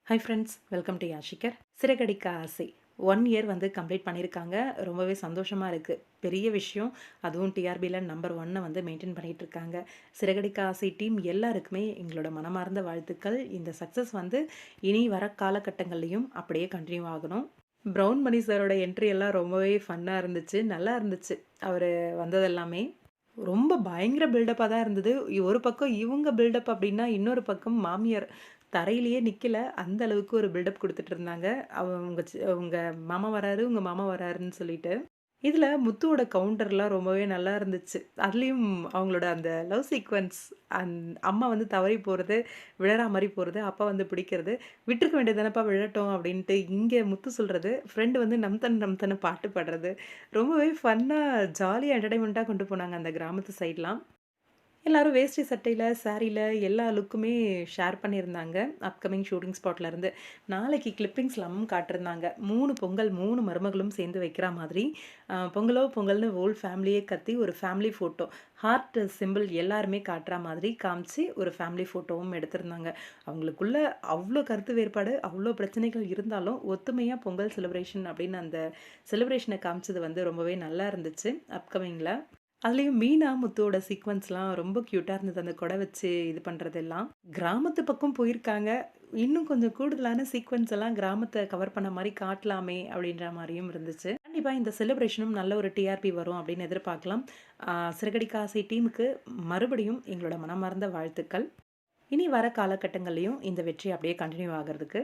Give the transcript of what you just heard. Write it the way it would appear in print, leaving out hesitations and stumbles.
Hi friends, welcome to யாஷிகர். சிறகடிக்க ஆசை 1 இயர் வந்து கம்ப்ளீட் பண்ணியிருக்காங்க. ரொம்பவே சந்தோஷமா இருக்கு. பெரிய விஷயம். அதுவும் டிஆர்பில நம்பர் 1 வந்து மெயின்டெயின் பண்ணிட்டு இருக்காங்க. சிறகடிக்க ஆசை டீம் எல்லாருக்குமே எங்களோட மனமார்ந்த வாழ்த்துக்கள். இந்த சக்ஸஸ் வந்து இனி வர காலகட்டங்கள்லயும் அப்படியே கன்டினியூ ஆகணும். பிரவுன் மணி சாரோட என்ட்ரி எல்லாம் ரொம்பவே ஃபன்னா இருந்துச்சு. நல்லா இருந்துச்சு. அவரு வந்ததெல்லாமே. ரொம்ப பயங்கர பில்டப்பா தான் இருந்தது. ஒரு பக்கம் இவுங்க பில்டப் அப்டின்னா, இன்னொரு பக்கம் மாமியார் தரையிலேயே நிக்கல. அந்த அளவுக்கு ஒரு பில்டப் குடுத்துட்டு இருந்தாங்க. உங்க மாமா வராரு, உங்க மாமா வராருன்னு சொல்லிட்டு. இதுல முத்துவோட கவுண்டர்லாம் ரொம்பவே நல்லா இருந்துச்சு. அதுலயும் அவங்களோட அந்த லவ் சீக்வென்ஸ் அம்மா வந்து தவறி போறது, விழறா மாரி போறது, அப்பா வந்து பிடிக்கிறது. "விட்டுருக்க வேண்டியது தானப்பா விழட்டும்" அப்படின்ட்டு இங்க முத்து சொல்றது, ஃப்ரெண்ட் வந்து நம்தன் நம்தன்னு பாட்டு பாடுறது. ரொம்பவே ஃபன்னா, ஜாலியா என்டர்டெயின்மெண்ட்டா கொண்டு போனாங்க அந்த கிராமத்து சைட்லாம். எல்லாரும் வேஷ்டி சட்டையில, சாரீல எல்லா லுக்குமே ஷேர் பண்ணியிருந்தாங்க. அப்கமிங் ஷூட்டிங் ஸ்பாட்ல இருந்து. நாளைக்கு கிளிப்பிங்ஸ்லாம் காட்டிருந்தாங்க. 3 பொங்கல் 3 மருமகளும் சேர்ந்து வைக்கிறா மாதிரி. பொங்கலோ பொங்கல்னு ஹோல் ஃபேமிலியே கத்தி ஒரு ஃபேமிலி ஃபோட்டோ. ஹார்ட் சிம்பிள் எல்லாருமே காட்டுறா மாதிரி காமிச்சு ஒரு ஃபேமிலி ஃபோட்டோவும் எடுத்திருந்தாங்க. அவங்களுக்குள்ள அவ்ளோ கருத்து வேறுபாடு, அவ்ளோ பிரச்சனைகள் இருந்தாலும், ஒத்துமையா பொங்கல் செலிப்ரேஷன் அப்படின்னு அந்த செலிப்ரேஷன காமிச்சது வந்து ரொம்பவே நல்லா இருந்துச்சு. அப்கமிங்ல. அதுலயும் மீனா, முத்துவோட சீக்வென்ஸ்லாம் ரொம்ப கியூட்டா இருந்தது. அந்த கொடை வச்சு இது பண்றதெல்லாம். கிராமத்து பக்கம் போயிருக்காங்க. இன்னும் கொஞ்சம் கூடுதலான சீக்வென்ஸ் எல்லாம் கிராமத்த கவர் பண்ண மாரி காட்டலாமே! அப்டின்ற மாரியும் இருந்துச்சு. கண்டிப்பா இந்த செலிப்ரேஷனும் நல்ல ஒரு டிஆர்பி வரும் அப்டின்னு எதிர்பார்க்கலாம். சிறகடிக்க ஆசை டீமுக்கு மறுபடியும் எங்களோட மனமார்ந்த வாழ்த்துக்கள். இனி வர காலகட்டங்கள்லயும் இந்த வெற்றி அப்டியே கன்டின்யூ ஆகறதுக்கு